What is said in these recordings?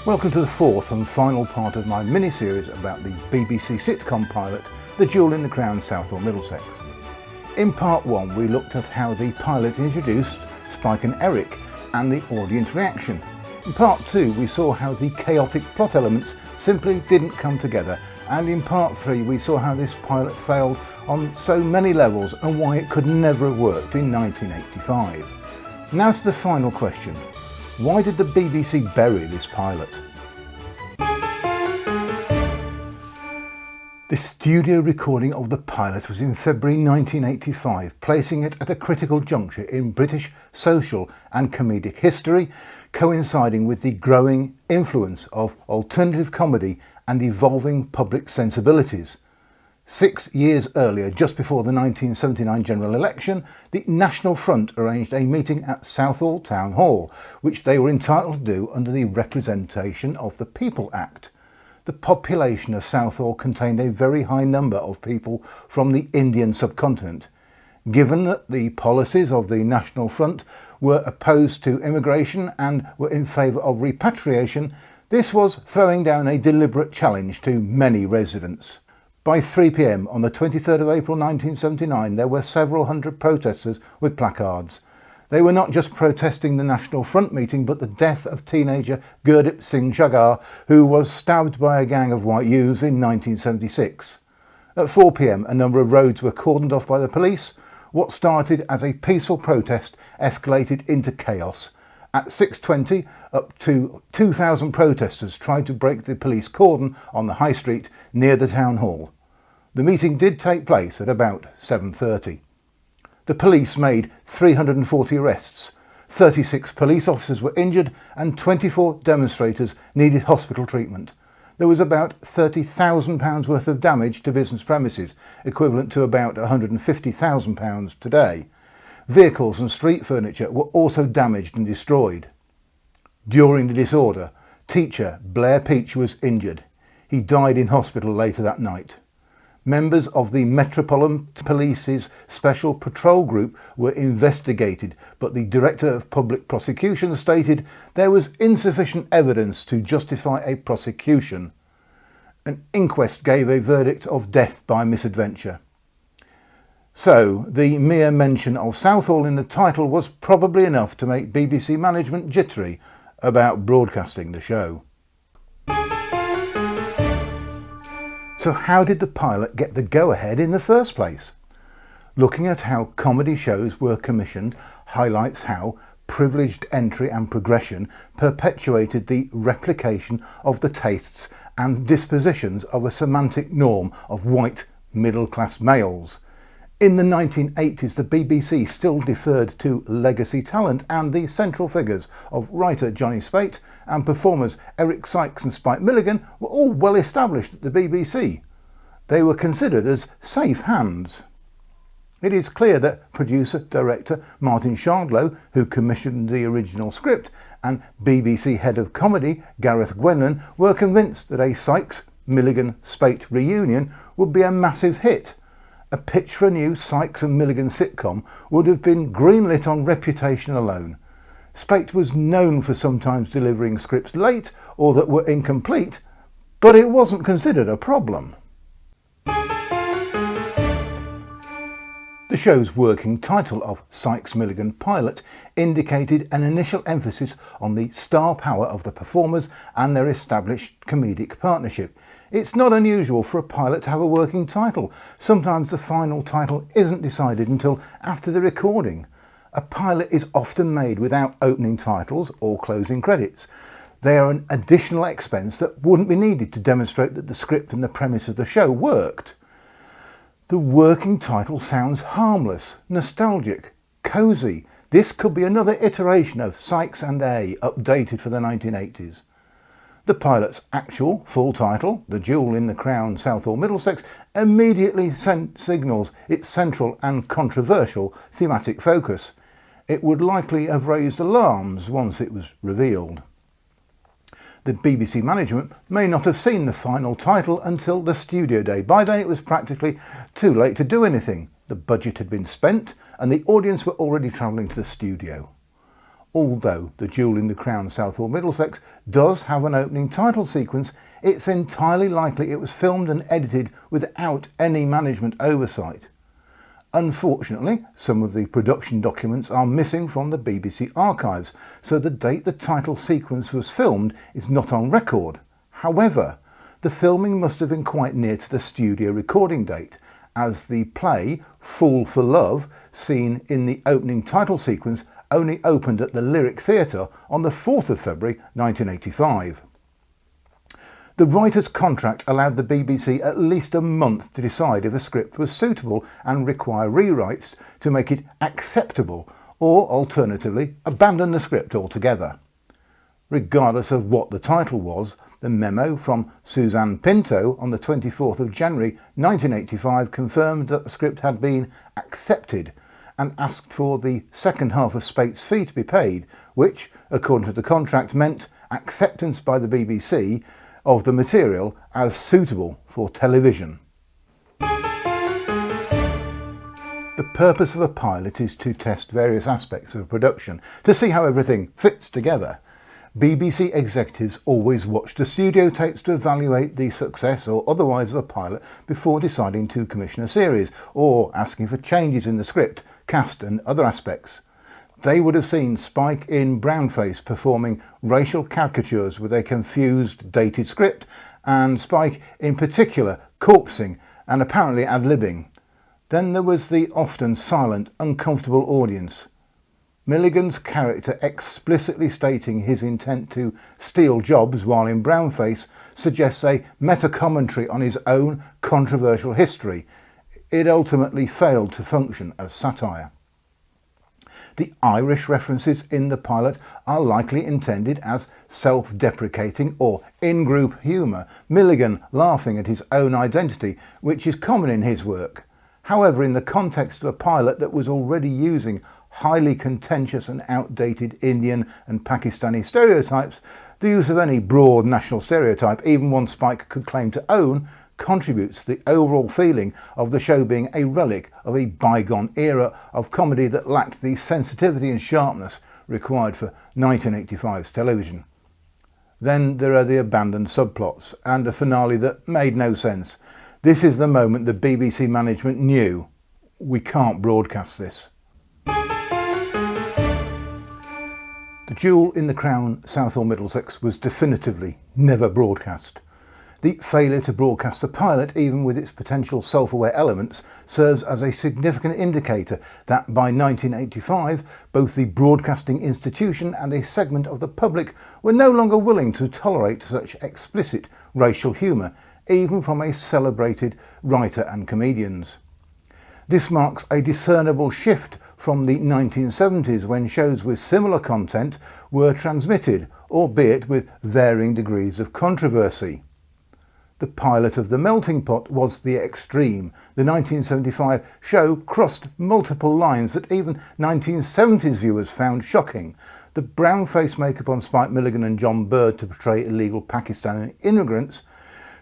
Welcome to the fourth and final part of my mini-series about the BBC sitcom pilot, The Jewel in the Crown, Southall, Middlesex. In part one we looked at how the pilot introduced Spike and Eric and the audience reaction. In part two we saw how the chaotic plot elements simply didn't come together, and in part three we saw how this pilot failed on so many levels and why it could never have worked in 1985. Now to the final question. Why did the BBC bury this pilot? The studio recording of the pilot was in February 1985, placing it at a critical juncture in British social and comedic history, coinciding with the growing influence of alternative comedy and evolving public sensibilities. 6 years earlier, just before the 1979 general election, the National Front arranged a meeting at Southall Town Hall, which they were entitled to do under the Representation of the People Act. The population of Southall contained a very high number of people from the Indian subcontinent. Given that the policies of the National Front were opposed to immigration and were in favour of repatriation, this was throwing down a deliberate challenge to many residents. By 3 p.m. on the 23rd of April 1979 there were several hundred protesters with placards. They were not just protesting the National Front meeting but the death of teenager Gurdip Singh Chaggar, who was stabbed by a gang of white youths in 1976. At 4 p.m. a number of roads were cordoned off by the police. What started as a peaceful protest escalated into chaos. At 6:20, up to 2,000 protesters tried to break the police cordon on the High Street near the Town Hall. The meeting did take place at about 7:30. The police made 340 arrests, 36 police officers were injured and 24 demonstrators needed hospital treatment. There was about £30,000 worth of damage to business premises, equivalent to about £150,000 today. Vehicles and street furniture were also damaged and destroyed. During the disorder, teacher Blair Peach was injured. He died in hospital later that night. Members of the Metropolitan Police's Special Patrol Group were investigated, but the Director of Public Prosecution stated there was insufficient evidence to justify a prosecution. An inquest gave a verdict of death by misadventure. So, the mere mention of Southall in the title was probably enough to make BBC management jittery about broadcasting the show. So how did the pilot get the go-ahead in the first place? Looking at how comedy shows were commissioned highlights how privileged entry and progression perpetuated the replication of the tastes and dispositions of a semantic norm of white middle-class males. In the 1980s, the BBC still deferred to legacy talent, and the central figures of writer Johnny Speight and performers Eric Sykes and Spike Milligan were all well established at the BBC. They were considered as safe hands. It is clear that producer-director Martin Shardlow, who commissioned the original script, and BBC head of comedy Gareth Gwenlyn were convinced that a Sykes-Milligan-Speight reunion would be a massive hit. A pitch for a new Sykes and Milligan sitcom would have been greenlit on reputation alone. Speight was known for sometimes delivering scripts late or that were incomplete, but it wasn't considered a problem. The show's working title of Sykes-Milligan Pilot indicated an initial emphasis on the star power of the performers and their established comedic partnership. It's not unusual for a pilot to have a working title. Sometimes the final title isn't decided until after the recording. A pilot is often made without opening titles or closing credits. They are an additional expense that wouldn't be needed to demonstrate that the script and the premise of the show worked. The working title sounds harmless, nostalgic, cosy. This could be another iteration of Sykes and A, updated for the 1980s. The pilot's actual full title, The Jewel in the Crown, Southall, Middlesex, immediately signals its central and controversial thematic focus. It would likely have raised alarms once it was revealed. The BBC management may not have seen the final title until the studio day. By then it was practically too late to do anything. The budget had been spent and the audience were already travelling to the studio. Although The Jewel in the Crown, Southall, Middlesex does have an opening title sequence, it's entirely likely it was filmed and edited without any management oversight. Unfortunately, some of the production documents are missing from the BBC archives, so the date the title sequence was filmed is not on record. However, the filming must have been quite near to the studio recording date, as the play Fool for Love, seen in the opening title sequence, only opened at the Lyric Theatre on the 4th of February 1985. The writer's contract allowed the BBC at least a month to decide if a script was suitable and require rewrites to make it acceptable, or alternatively abandon the script altogether. Regardless of what the title was, the memo from Suzanne Pinto on the 24th of January 1985 confirmed that the script had been accepted and asked for the second half of Speight's fee to be paid, which, according to the contract, meant acceptance by the BBC of the material as suitable for television. The purpose of a pilot is to test various aspects of production, to see how everything fits together. BBC executives always watch the studio tapes to evaluate the success or otherwise of a pilot before deciding to commission a series, or asking for changes in the script, cast and other aspects. They would have seen Spike in brownface performing racial caricatures with a confused, dated script, and Spike in particular corpsing and apparently ad-libbing. Then there was the often silent, uncomfortable audience. Milligan's character explicitly stating his intent to steal jobs while in brownface suggests a meta-commentary on his own controversial history. It ultimately failed to function as satire. The Irish references in the pilot are likely intended as self-deprecating or in-group humour, Milligan laughing at his own identity, which is common in his work. However, in the context of a pilot that was already using highly contentious and outdated Indian and Pakistani stereotypes, the use of any broad national stereotype, even one Spike could claim to own, contributes to the overall feeling of the show being a relic of a bygone era of comedy that lacked the sensitivity and sharpness required for 1985's television. Then there are the abandoned subplots and a finale that made no sense. This is the moment the BBC management knew, we can't broadcast this. The Jewel in the Crown, Southall, Middlesex was definitively never broadcast. The failure to broadcast the pilot, even with its potential self-aware elements, serves as a significant indicator that by 1985 both the broadcasting institution and a segment of the public were no longer willing to tolerate such explicit racial humour, even from a celebrated writer and comedians. This marks a discernible shift from the 1970s, when shows with similar content were transmitted, albeit with varying degrees of controversy. The pilot of The Melting Pot was the extreme. The 1975 show crossed multiple lines that even 1970s viewers found shocking. The brown-face makeup on Spike Milligan and John Bird to portray illegal Pakistani immigrants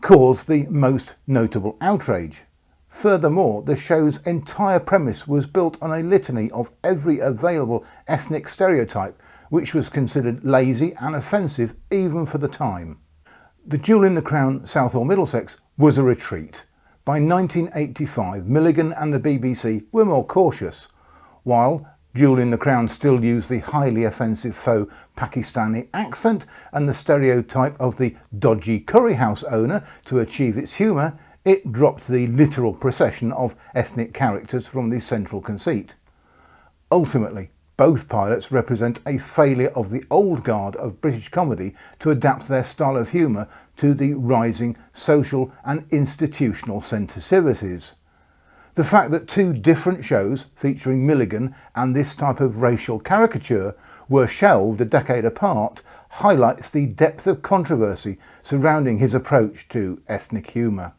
caused the most notable outrage. Furthermore, the show's entire premise was built on a litany of every available ethnic stereotype, which was considered lazy and offensive even for the time. The Jewel in the Crown, Southall, Middlesex was a retreat. By 1985, Milligan and the BBC were more cautious. While Jewel in the Crown still used the highly offensive faux Pakistani accent and the stereotype of the dodgy curry house owner to achieve its humour, it dropped the literal procession of ethnic characters from the central conceit. Ultimately, both pilots represent a failure of the old guard of British comedy to adapt their style of humour to the rising social and institutional sensitivities. The fact that two different shows featuring Milligan and this type of racial caricature were shelved a decade apart highlights the depth of controversy surrounding his approach to ethnic humour.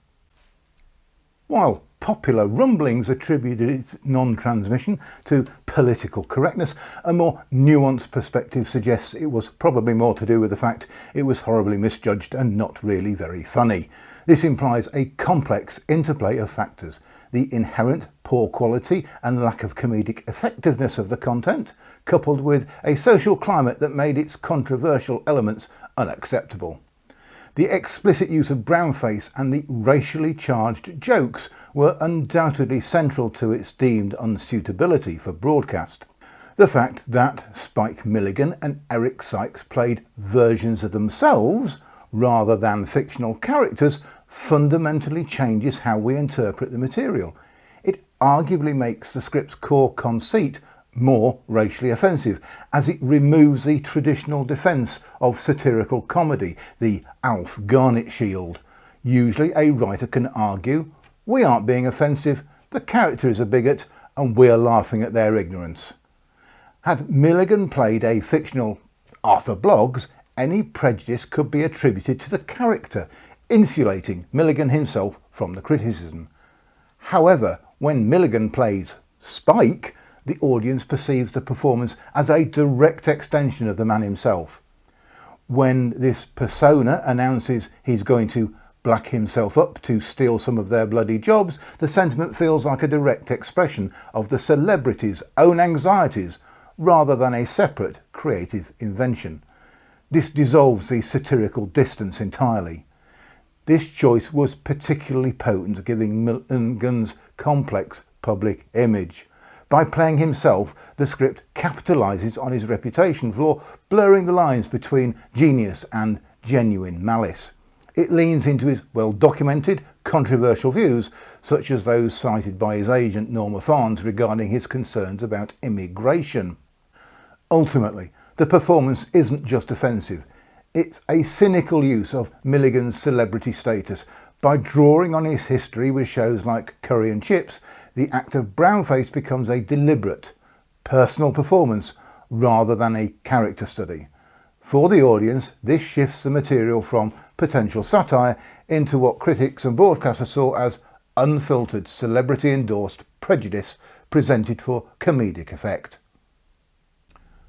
While popular rumblings attributed its non-transmission to political correctness, a more nuanced perspective suggests it was probably more to do with the fact it was horribly misjudged and not really very funny. This implies a complex interplay of factors: the inherent poor quality and lack of comedic effectiveness of the content, coupled with a social climate that made its controversial elements unacceptable. The explicit use of brownface and the racially charged jokes were undoubtedly central to its deemed unsuitability for broadcast. The fact that Spike Milligan and Eric Sykes played versions of themselves rather than fictional characters fundamentally changes how we interpret the material. It arguably makes the script's core conceit more racially offensive, as it removes the traditional defence of satirical comedy, the Alf Garnett shield. Usually a writer can argue, we aren't being offensive, the character is a bigot and we're laughing at their ignorance. Had Milligan played a fictional Arthur Bloggs, any prejudice could be attributed to the character, insulating Milligan himself from the criticism. However, when Milligan plays Spike, the audience perceives the performance as a direct extension of the man himself. When this persona announces he's going to black himself up to steal some of their bloody jobs, the sentiment feels like a direct expression of the celebrity's own anxieties rather than a separate creative invention. This dissolves the satirical distance entirely. This choice was particularly potent, giving Milligan's complex public image. By playing himself, the script capitalises on his reputation for blurring the lines between genius and genuine malice. It leans into his well-documented, controversial views, such as those cited by his agent Norma Farnes regarding his concerns about immigration. Ultimately, the performance isn't just offensive, it's a cynical use of Milligan's celebrity status. By drawing on his history with shows like Curry and Chips, the act of brownface becomes a deliberate, personal performance rather than a character study. For the audience, this shifts the material from potential satire into what critics and broadcasters saw as unfiltered, celebrity-endorsed prejudice presented for comedic effect.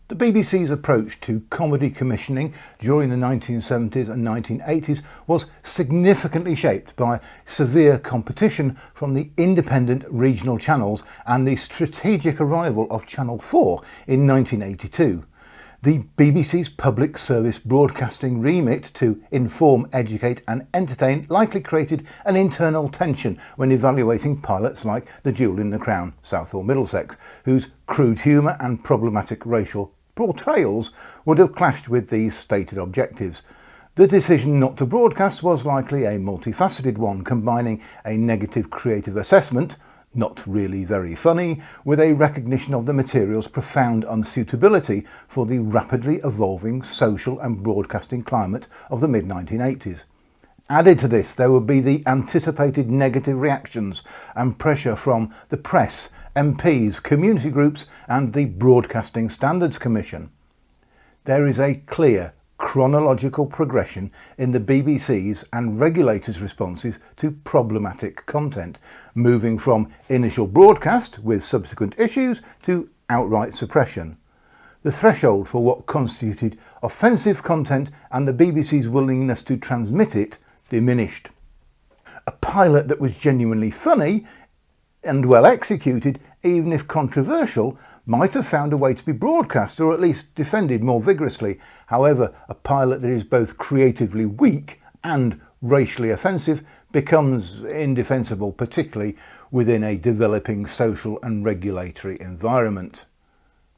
The BBC's approach to comedy commissioning during the 1970s and 1980s was significantly shaped by severe competition from the independent regional channels and the strategic arrival of Channel 4 in 1982. The BBC's public service broadcasting remit to inform, educate and entertain likely created an internal tension when evaluating pilots like The Jewel in the Crown, Southall, Middlesex, whose crude humour and problematic racial portrayals would have clashed with these stated objectives. The decision not to broadcast was likely a multifaceted one, combining a negative creative assessment, not really very funny, with a recognition of the material's profound unsuitability for the rapidly evolving social and broadcasting climate of the mid-1980s. Added to this, there would be the anticipated negative reactions and pressure from the press, MPs, community groups and the Broadcasting Standards Commission. There is a clear chronological progression in the BBC's and regulators' responses to problematic content, moving from initial broadcast with subsequent issues to outright suppression. The threshold for what constituted offensive content and the BBC's willingness to transmit it diminished. A pilot that was genuinely funny and well executed, even if controversial, might have found a way to be broadcast or at least defended more vigorously. However, a pilot that is both creatively weak and racially offensive becomes indefensible, particularly within a developing social and regulatory environment.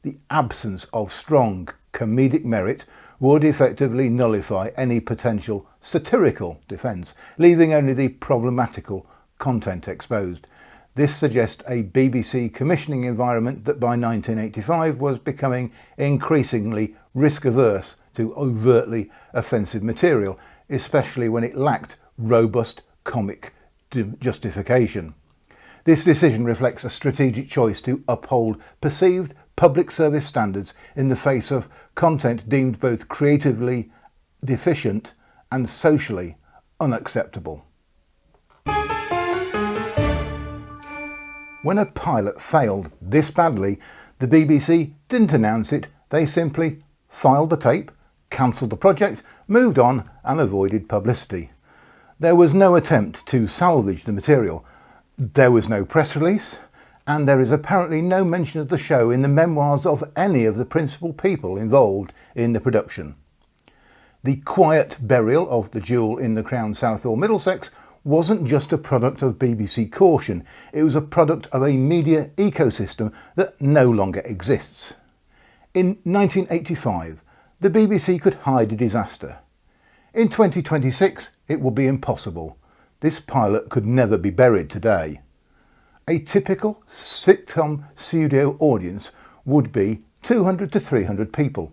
The absence of strong comedic merit would effectively nullify any potential satirical defence, leaving only the problematical content exposed. This suggests a BBC commissioning environment that by 1985 was becoming increasingly risk-averse to overtly offensive material, especially when it lacked robust comic justification. This decision reflects a strategic choice to uphold perceived public service standards in the face of content deemed both creatively deficient and socially unacceptable. When a pilot failed this badly, the BBC didn't announce it, they simply filed the tape, cancelled the project, moved on and avoided publicity. There was no attempt to salvage the material. There was no press release, and there is apparently no mention of the show in the memoirs of any of the principal people involved in the production. The quiet burial of the jewel in the crown Southall, Middlesex wasn't just a product of BBC caution, it was a product of a media ecosystem that no longer exists. In 1985, the BBC could hide a disaster. In 2026, it will be impossible. This pilot could never be buried today. A typical sitcom studio audience would be 200 to 300 people.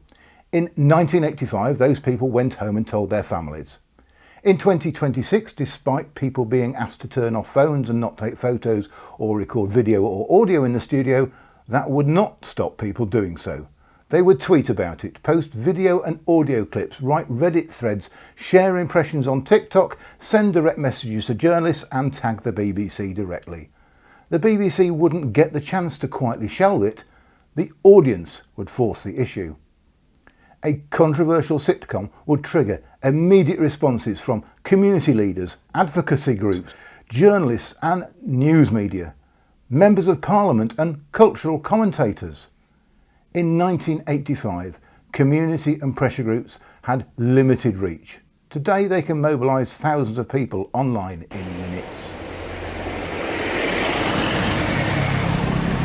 In 1985, those people went home and told their families. In 2026, despite people being asked to turn off phones and not take photos or record video or audio in the studio, that would not stop people doing so. They would tweet about it, post video and audio clips, write Reddit threads, share impressions on TikTok, send direct messages to journalists and tag the BBC directly. The BBC wouldn't get the chance to quietly shelve it, the audience would force the issue. A controversial sitcom would trigger immediate responses from community leaders, advocacy groups, journalists and news media, members of parliament and cultural commentators. In 1985, community and pressure groups had limited reach. Today they can mobilise thousands of people online in minutes.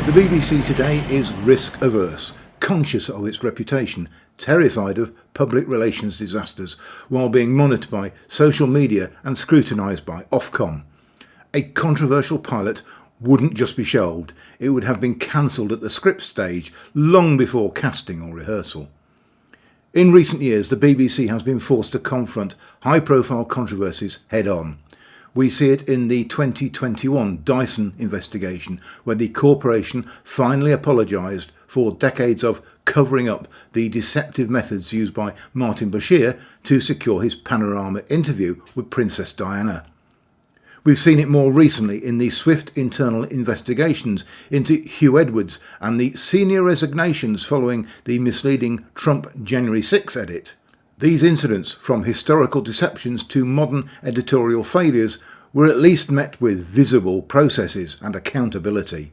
The BBC today is risk averse, conscious of its reputation, terrified of public relations disasters, while being monitored by social media and scrutinised by Ofcom. A controversial pilot wouldn't just be shelved, it would have been cancelled at the script stage long before casting or rehearsal. In recent years, the BBC has been forced to confront high-profile controversies head-on. We see it in the 2021 Dyson investigation, where the corporation finally apologised for decades of covering up the deceptive methods used by Martin Bashir to secure his panorama interview with Princess Diana. We've seen it more recently in the swift internal investigations into Hugh Edwards and the senior resignations following the misleading Trump January 6 edit. These incidents, from historical deceptions to modern editorial failures, were at least met with visible processes and accountability.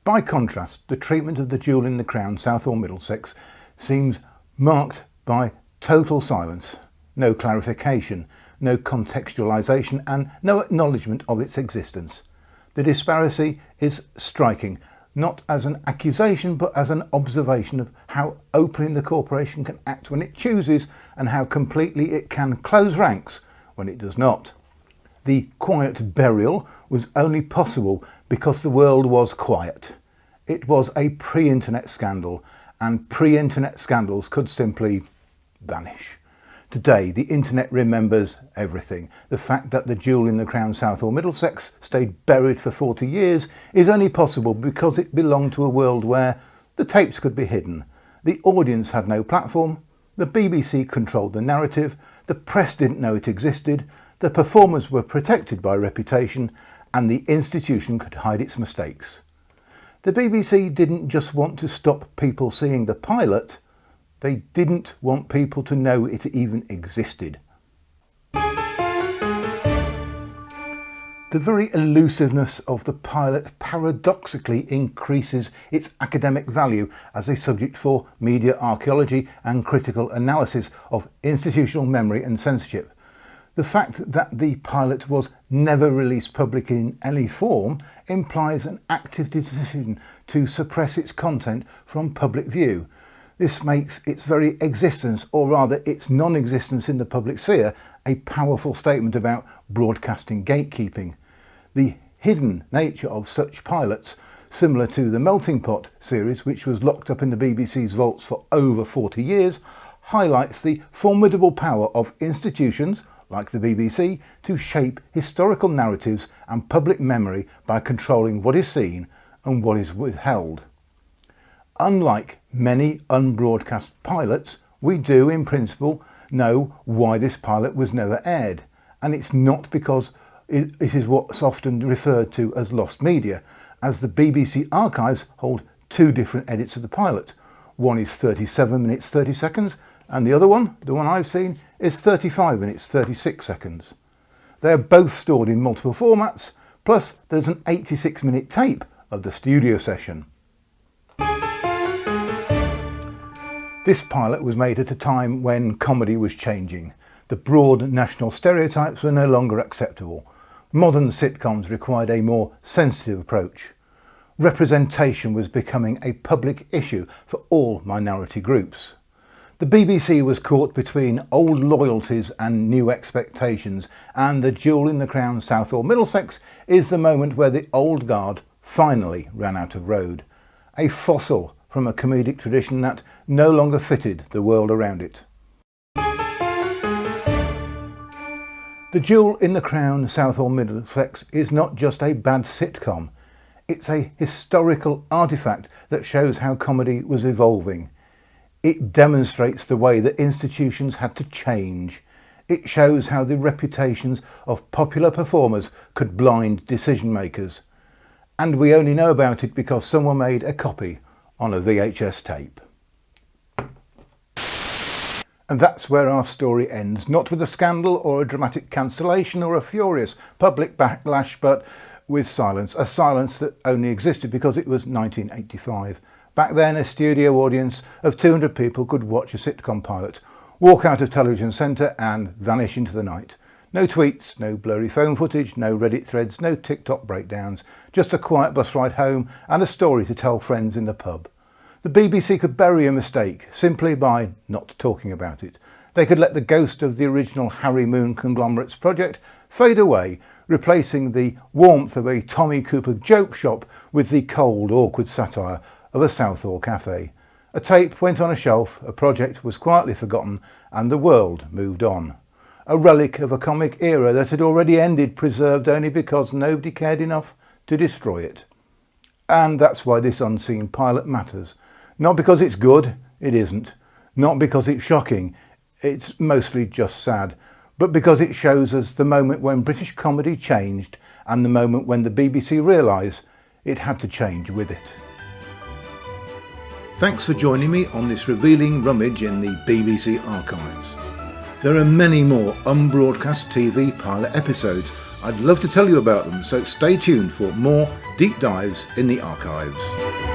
By contrast, the treatment of the jewel in the crown, Southall, Middlesex, seems marked by total silence, no clarification, no contextualisation and no acknowledgement of its existence. The disparity is striking, not as an accusation but as an observation of how openly the corporation can act when it chooses and how completely it can close ranks when it does not. The quiet burial was only possible because the world was quiet. It was a pre-internet scandal, and pre-internet scandals could simply vanish. Today, the internet remembers everything. The fact that the jewel in the crown Southall Middlesex stayed buried for 40 years is only possible because it belonged to a world where the tapes could be hidden. The audience had no platform, the BBC controlled the narrative, the press didn't know it existed, the performers were protected by reputation, and the institution could hide its mistakes. The BBC didn't just want to stop people seeing the pilot, they didn't want people to know it even existed. The very elusiveness of the pilot paradoxically increases its academic value as a subject for media archaeology and critical analysis of institutional memory and censorship. The fact that the pilot was never released publicly in any form implies an active decision to suppress its content from public view. This makes its very existence, or rather its non-existence in the public sphere, a powerful statement about broadcasting gatekeeping. The hidden nature of such pilots, similar to the Melting Pot series, which was locked up in the BBC's vaults for over 40 years, highlights the formidable power of institutions like the BBC to shape historical narratives and public memory by controlling what is seen and what is withheld. Unlike many unbroadcast pilots, we do, in principle, know why this pilot was never aired, and it's not because it is what's often referred to as lost media, as the BBC archives hold two different edits of the pilot. One is 37 minutes 30 seconds, and the other one, the one I've seen, is 35 minutes 36 seconds. They are both stored in multiple formats, Plus, there's an 86-minute tape of the studio session. This pilot was made at a time when comedy was changing. The broad national stereotypes were no longer acceptable. Modern sitcoms required a more sensitive approach. Representation was becoming a public issue for all minority groups. The BBC was caught between old loyalties and new expectations, and The Jewel in the Crown, Southall, Middlesex is the moment where the old guard finally ran out of road. A fossil from a comedic tradition that no longer fitted the world around it. The Jewel in the Crown, Southall, Middlesex is not just a bad sitcom. It's a historical artefact that shows how comedy was evolving. It demonstrates the way that institutions had to change. It shows how the reputations of popular performers could blind decision makers. And we only know about it because someone made a copy on a VHS tape. And that's where our story ends, not with a scandal or a dramatic cancellation or a furious public backlash, but with silence, a silence that only existed because it was 1985. Back then, a studio audience of 200 people could watch a sitcom pilot, walk out of television centre and vanish into the night. No tweets, no blurry phone footage, no Reddit threads, no TikTok breakdowns, just a quiet bus ride home and a story to tell friends in the pub. The BBC could bury a mistake simply by not talking about it. They could let the ghost of the original Harry Moon conglomerates project fade away, replacing the warmth of a Tommy Cooper joke shop with the cold, awkward satire of a Southall cafe. A tape went on a shelf, a project was quietly forgotten, and the world moved on. A relic of a comic era that had already ended, preserved only because nobody cared enough to destroy it. And that's why this unseen pilot matters. Not because it's good, it isn't. Not because it's shocking, it's mostly just sad. But because it shows us the moment when British comedy changed and the moment when the BBC realised it had to change with it. Thanks for joining me on this revealing rummage in the BBC archives. There are many more unbroadcast TV pilot episodes. I'd love to tell you about them, so stay tuned for more deep dives in the archives.